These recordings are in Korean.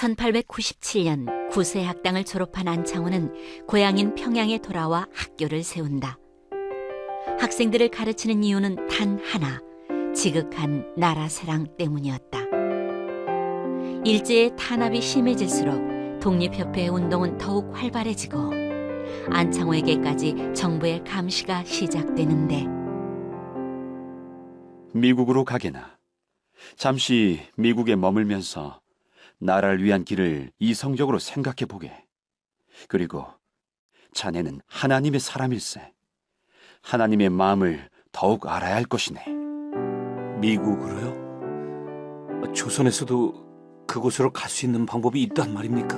1897년 구세학당을 졸업한 안창호는 고향인 평양에 돌아와 학교를 세운다. 학생들을 가르치는 이유는 단 하나, 지극한 나라 사랑 때문이었다. 일제의 탄압이 심해질수록 독립협회의 운동은 더욱 활발해지고 안창호에게까지 정부의 감시가 시작되는데, 미국으로 가게나 잠시 미국에 머물면서 나라를 위한 길을 이성적으로 생각해 보게. 그리고 자네는 하나님의 사람일세. 하나님의 마음을 더욱 알아야 할 것이네. 미국으로요? 조선에서도 그곳으로 갈 수 있는 방법이 있단 말입니까?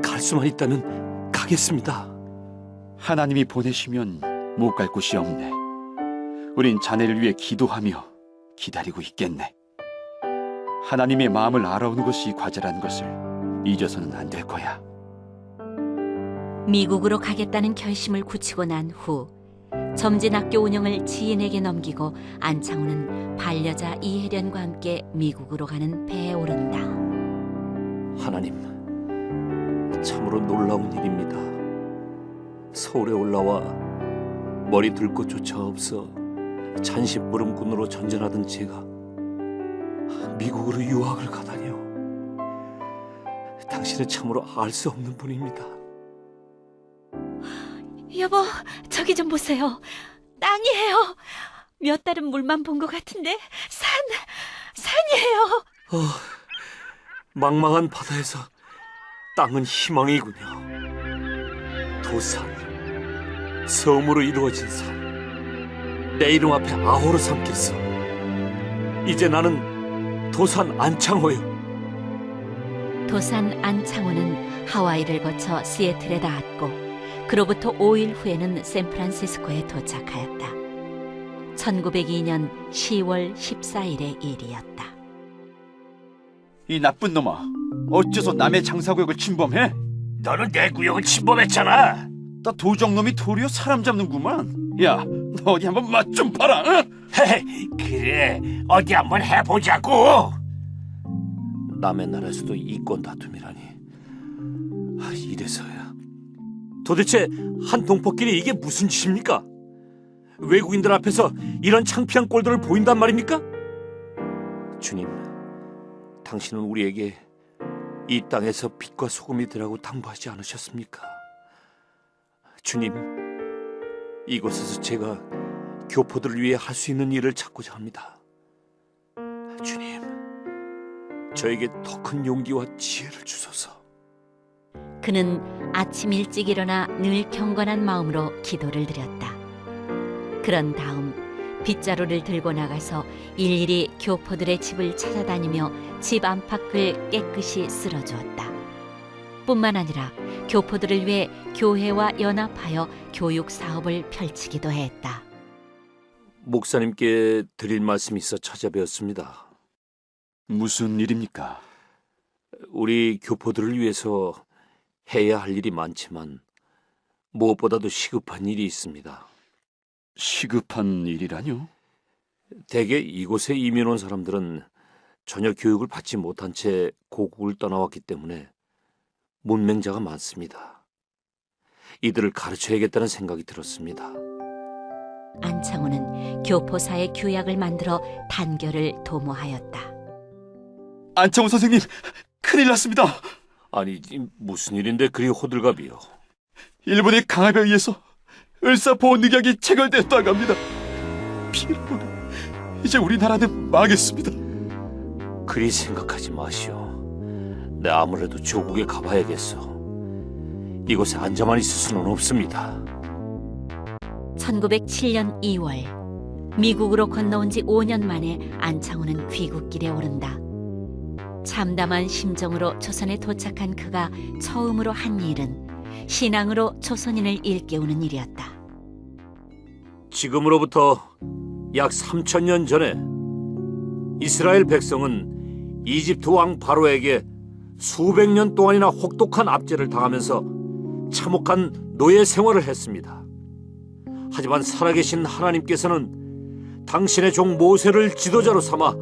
갈 수만 있다면 가겠습니다. 하나님이 보내시면 못 갈 곳이 없네. 우린 자네를 위해 기도하며 기다리고 있겠네. 하나님의 마음을 알아오는 것이 과제라는 것을 잊어서는 안 될 거야. 미국으로 가겠다는 결심을 굳히고 난 후 점진학교 운영을 지인에게 넘기고 안창호는 반려자 이혜련과 함께 미국으로 가는 배에 오른다. 하나님, 참으로 놀라운 일입니다. 서울에 올라와 머리 들 곳조차 없어 잔시부름꾼으로 전전하던 제가 미국으로 유학을 가다니요. 당신은 참으로 알 수 없는 분입니다. 여보, 저기 좀 보세요. 땅이에요. 몇 달은 물만 본 것 같은데 산이에요. 망망한 바다에서 땅은 희망이군요. 도산, 섬으로 이루어진 산, 내 이름 앞에 아호로 삼겠어. 이제 나는 도산 안창호요. 도산 안창호는 하와이를 거쳐 시애틀에 닿았고 그로부터 5일 후에는 샌프란시스코에 도착하였다. 1902년 10월 14일의 일이었다. 이 나쁜 놈아, 어째서 남의 장사구역을 침범해? 너는 내 구역을 침범했잖아. 나 도적놈이 도리어 사람 잡는구만. 야, 너 어디 한번 맛 좀 봐라. 응? 그래, 어디 한번 해보자고. 남의 나라에서도 이권 다툼이라니. 이래서야. 도대체 한 동포끼리 이게 무슨 짓입니까? 외국인들 앞에서 이런 창피한 꼴들을 보인단 말입니까? 주님, 당신은 우리에게 이 땅에서 빛과 소금이 되라고 당부하지 않으셨습니까? 주님, 이곳에서 제가 교포들을 위해 할 수 있는 일을 찾고자 합니다. 주님, 저에게 더 큰 용기와 지혜를 주소서. 그는 아침 일찍 일어나 늘 경건한 마음으로 기도를 드렸다. 그런 다음 빗자루를 들고 나가서 일일이 교포들의 집을 찾아다니며 집 안팎을 깨끗이 쓸어주었다. 뿐만 아니라 교포들을 위해 교회와 연합하여 교육 사업을 펼치기도 했다. 목사님께 드릴 말씀이 있어 찾아뵈었습니다. 무슨 일입니까? 우리 교포들을 위해서 해야 할 일이 많지만 무엇보다도 시급한 일이 있습니다. 시급한 일이라뇨? 대개 이곳에 이민 온 사람들은 전혀 교육을 받지 못한 채 고국을 떠나왔기 때문에 문맹자가 많습니다. 이들을 가르쳐야겠다는 생각이 들었습니다. 안창호는 교포사의 규약을 만들어 단결을 도모하였다. 안창호 선생님, 큰일 났습니다. 아니, 무슨 일인데 그리 호들갑이요? 일본의 강압에 의해서 을사보호늑약이 체결됐다고 합니다. 피로는 이제 우리나라는 망했습니다. 그리 생각하지 마시오. 내 아무래도 조국에 가봐야겠어. 이곳에 앉아만 있을 수는 없습니다. 1907년 2월 미국으로 건너온 지 5년 만에 안창호는 귀국길에 오른다. 참담한 심정으로 조선에 도착한 그가 처음으로 한 일은 신앙으로 조선인을 일깨우는 일이었다. 지금으로부터 약 3000년 전에 이스라엘 백성은 이집트 왕 바로에게 수백 년 동안이나 혹독한 압제를 당하면서 참혹한 노예 생활을 했습니다. 하지만 살아계신 하나님께서는 당신의 종 모세를 지도자로 삼아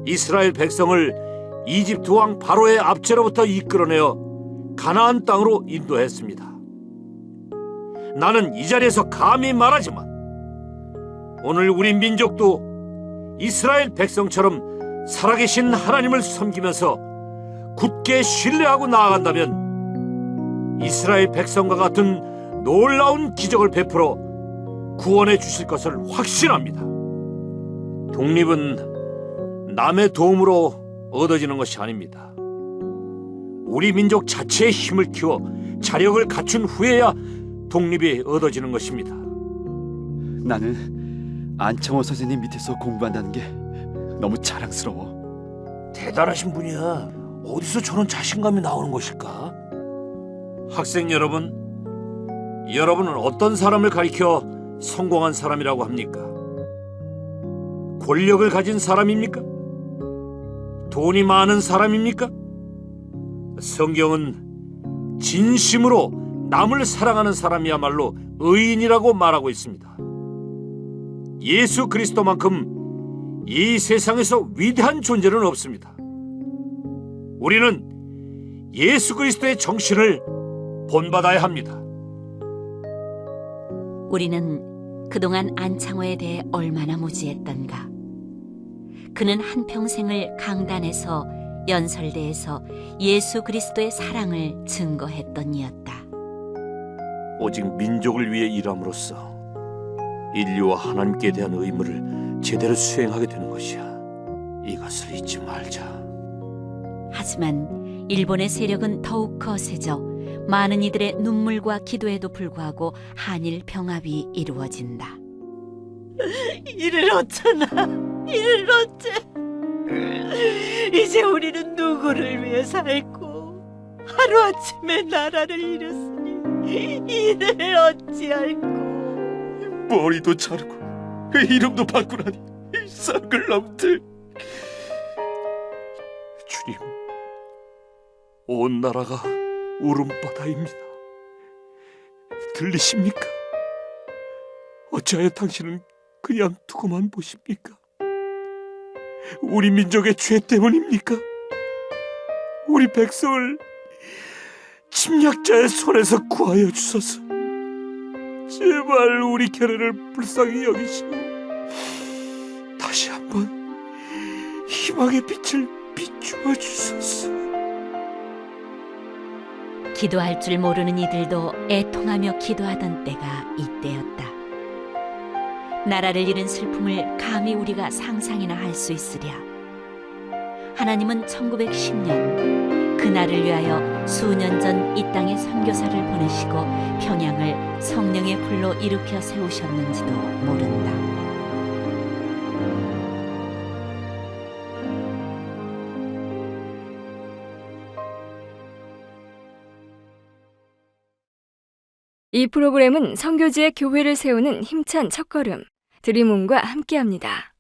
이스라엘 백성을 이집트 왕 바로의 압제로부터 이끌어내어 가나안 땅으로 인도했습니다. 나는 이 자리에서 감히 말하지만 오늘 우리 민족도 이스라엘 백성처럼 살아계신 하나님을 섬기면서 굳게 신뢰하고 나아간다면 이스라엘 백성과 같은 놀라운 기적을 베풀어 구원해 주실 것을 확신합니다. 독립은 남의 도움으로 얻어지는 것이 아닙니다. 우리 민족 자체의 힘을 키워 자력을 갖춘 후에야 독립이 얻어지는 것입니다. 나는 안창호 선생님 밑에서 공부한다는 게 너무 자랑스러워. 대단하신 분이야. 어디서 저런 자신감이 나오는 것일까? 학생 여러분, 여러분은 어떤 사람을 가리켜 성공한 사람이라고 합니까? 권력을 가진 사람입니까? 돈이 많은 사람입니까? 성경은 진심으로 남을 사랑하는 사람이야말로 의인이라고 말하고 있습니다. 예수 그리스도만큼 이 세상에서 위대한 존재는 없습니다. 우리는 예수 그리스도의 정신을 본받아야 합니다. 우리는 그동안 안창호에 대해 얼마나 무지했던가. 그는 한평생을 강단에서 연설대에서 예수 그리스도의 사랑을 증거했던 이였다. 오직 민족을 위해 일함으로써 인류와 하나님께 대한 의무를 제대로 수행하게 되는 것이야. 이것을 잊지 말자. 하지만 일본의 세력은 더욱 거세져 많은 이들의 눈물과 기도에도 불구하고 한일 병합이 이루어진다. 이를 어쩌나, 이를 어째. 이제 우리는 누구를 위해 살고 하루아침에 나라를 잃었으니 이를 어찌할꼬. 머리도 자르고 이름도 바꾸라니 썩을 놈들. 주님, 온 나라가 울음바다입니다. 들리십니까? 어찌하여 당신은 그냥 두고만 보십니까? 우리 민족의 죄 때문입니까? 우리 백성을 침략자의 손에서 구하여 주소서. 제발 우리 견해를 불쌍히 여기시고 다시 한번 희망의 빛을 비추어 주소서. 기도할 줄 모르는 이들도 애통하며 기도하던 때가 이때였다. 나라를 잃은 슬픔을 감히 우리가 상상이나 할 수 있으랴. 하나님은 1910년 그날을 위하여 수년 전 이 땅에 선교사를 보내시고 평양을 성령의 불로 일으켜 세우셨는지도 모른다. 이 프로그램은 선교지의 교회를 세우는 힘찬 첫걸음 드림온과 함께합니다.